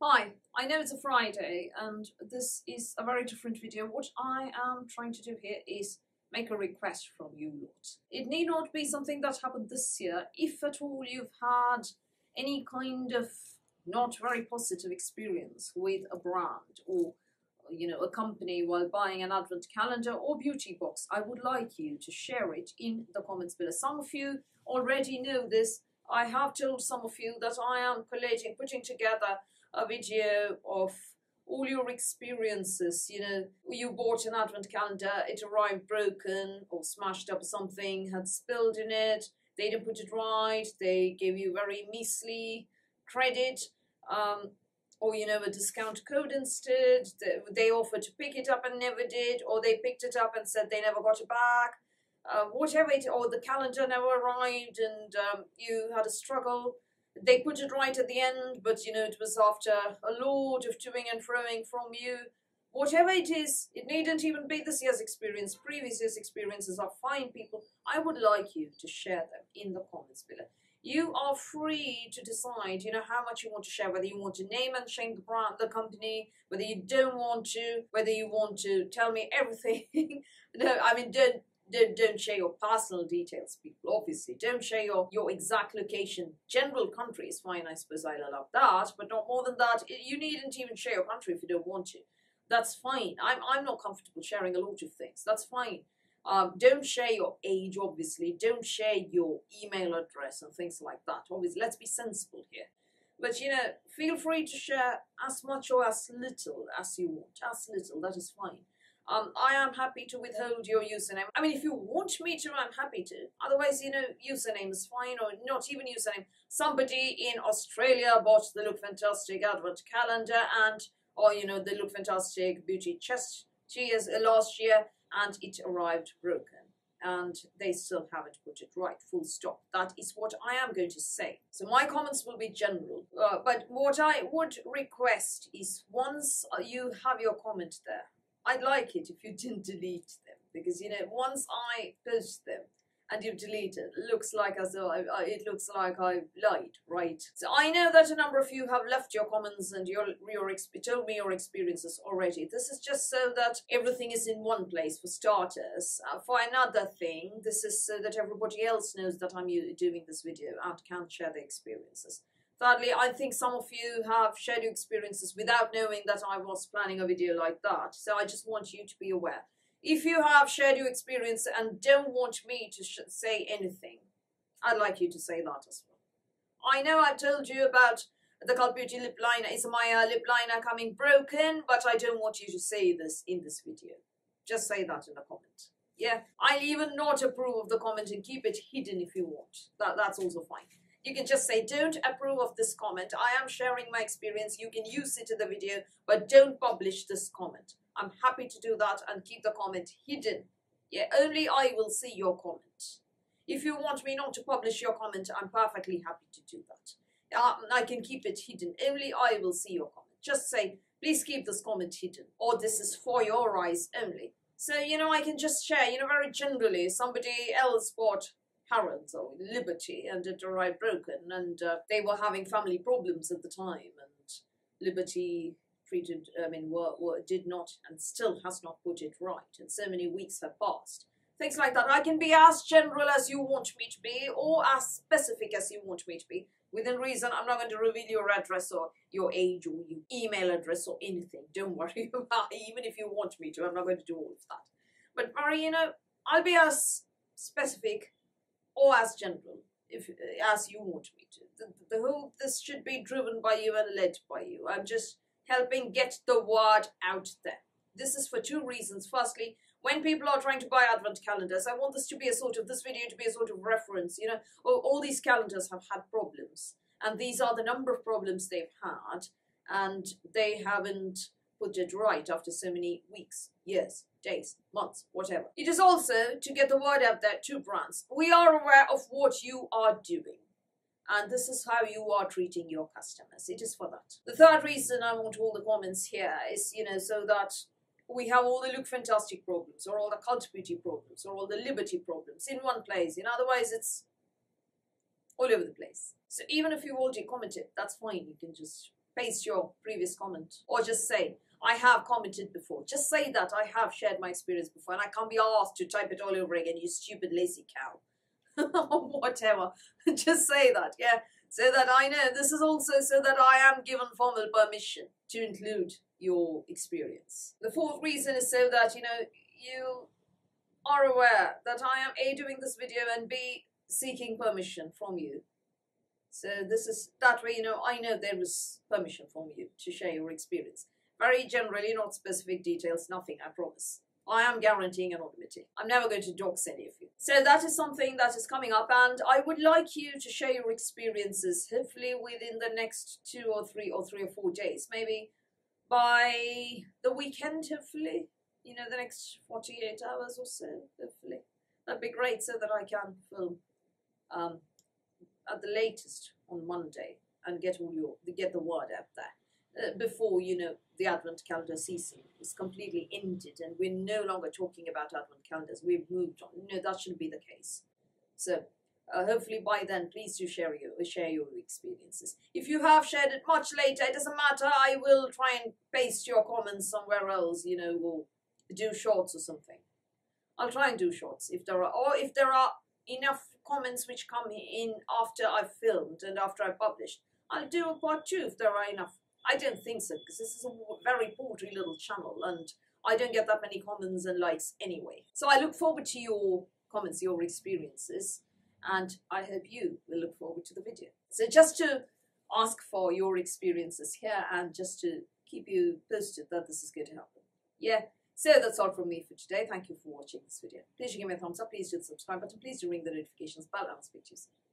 Hi, I know it's a Friday and this is a very different video. What I am trying to do here is make a request from you lot. It need not be something that happened this year. If at all you've had any kind of not very positive experience with a brand or a company while buying an advent calendar or beauty box, I would like you to share it in the comments below. Some of you already know this. I have told some of you that I am putting together a video of all your experiences. You bought an advent calendar, it arrived broken or smashed up or something, had spilled in it, they didn't put it right, they gave you very measly credit, or a discount code instead. They offered to pick it up and never did, or they picked it up and said they never got it back. Whatever it, or the calendar never arrived and you had a struggle. They put it right at the end, but it was after a load of toing and froing from you. Whatever it is, it needn't even be this year's experience. Previous year's experiences are fine, people. I would like you to share them in the comments below. You are free to decide, how much you want to share, whether you want to name and shame the brand, the company, whether you don't want to, whether you want to tell me everything. No, I mean, don't share your personal details, people, obviously. Don't share your exact location. General country is fine, I suppose. I allow that, but not more than that. You needn't even share your country if you don't want to. That's fine. I'm not comfortable sharing a lot of things. That's fine. Don't share your age, obviously. Don't share your email address and things like that. Obviously, let's be sensible here. But, feel free to share as much or as little as you want. As little, that is fine. I am happy to withhold your username. I mean, if you want me to, I'm happy to. Otherwise, username is fine, or not even username. Somebody in Australia bought the Look Fantastic Advent calendar or the Look Fantastic Beauty Chest last year, and it arrived broken. And they still haven't put it right, full stop. That is what I am going to say. So my comments will be general. But what I would request is, once you have your comment there, I'd like it if you didn't delete them, because once I post them and you delete it, it looks like as though it looks like I lied, right? So I know that a number of you have left your comments and told me your experiences already. This is just so that everything is in one place, for starters. For another thing, this is so that everybody else knows that I'm doing this video and can share their experiences. Thirdly, I think some of you have shared your experiences without knowing that I was planning a video like that. So I just want you to be aware. If you have shared your experience and don't want me to say anything, I'd like you to say that as well. I know I've told you about the Cult Beauty lip liner. Is my lip liner coming broken? But I don't want you to say this in this video. Just say that in a comment. Yeah, I'll even not approve of the comment and keep it hidden if you want. That's also fine. You can just say, don't approve of this comment. I am sharing my experience. You can use it in the video, but don't publish this comment. I'm happy to do that and keep the comment hidden. Yeah, only I will see your comment. If you want me not to publish your comment, I'm perfectly happy to do that. I can keep it hidden. Only I will see your comment. Just say, please keep this comment hidden, or this is for your eyes only. So, I can just share, very generally, somebody else bought Harrods or Liberty and it arrived broken, and they were having family problems at the time, and Liberty did not and still has not put it right, and so many weeks have passed. Things like that. I can be as general as you want me to be, or as specific as you want me to be. Within reason, I'm not going to reveal your address or your age or your email address or anything. Don't worry about it. Even if you want me to, I'm not going to do all of that. But Mary, I'll be as specific or as general as you want me to. This should be driven by you and led by you. I'm just helping get the word out there. This is for two reasons. Firstly, when people are trying to buy advent calendars, I want this video to be a sort of reference. All these calendars have had problems, and these are the number of problems they've had, and they haven't put it right after so many weeks, years, days, months, whatever. It is also to get the word out there to brands. We are aware of what you are doing, and this is how you are treating your customers. It is for that. The third reason I want all the comments here is, so that we have all the Look Fantastic problems, or all the Cult Beauty problems, or all the Liberty problems in one place. Otherwise it's all over the place. So even if you already commented, that's fine. You can just paste your previous comment, or just say, I have commented before. Just say that I have shared my experience before, and I can't be asked to type it all over again, you stupid lazy cow. Or whatever. Just say that, yeah? So that I know. This is also so that I am given formal permission to include your experience. The fourth reason is so that, you are aware that I am A, doing this video, and B, seeking permission from you. So this is, that way, I know there is permission from you to share your experience. Very generally, not specific details, nothing, I promise. I am guaranteeing anonymity. I'm never going to dox any of you. So that is something that is coming up, and I would like you to share your experiences, hopefully within the next 2 or 3 or 4 days. Maybe by the weekend, hopefully. The next 48 hours or so, hopefully. That'd be great, so that I can film at the latest on Monday and get the word out there before the Advent calendar season is completely ended and we're no longer talking about Advent calendars. We've moved on. No, that shouldn't be the case. So hopefully by then, please do share your experiences. If you have shared it much later, it doesn't matter. I will try and paste your comments somewhere else, or do shorts or something. I'll try and do shorts if there are enough comments which come in after I've filmed and after I've published. I'll do a part 2 if there are enough. I don't think so, because this is a very paltry little channel and I don't get that many comments and likes anyway. So I look forward to your comments, your experiences, and I hope you will look forward to the video. So just to ask for your experiences here and just to keep you posted that this is going to happen. Yeah. So that's all from me for today. Thank you for watching this video. Please do give me a thumbs up. Please do the subscribe button. Please do ring the notifications bell. I'll speak to you soon.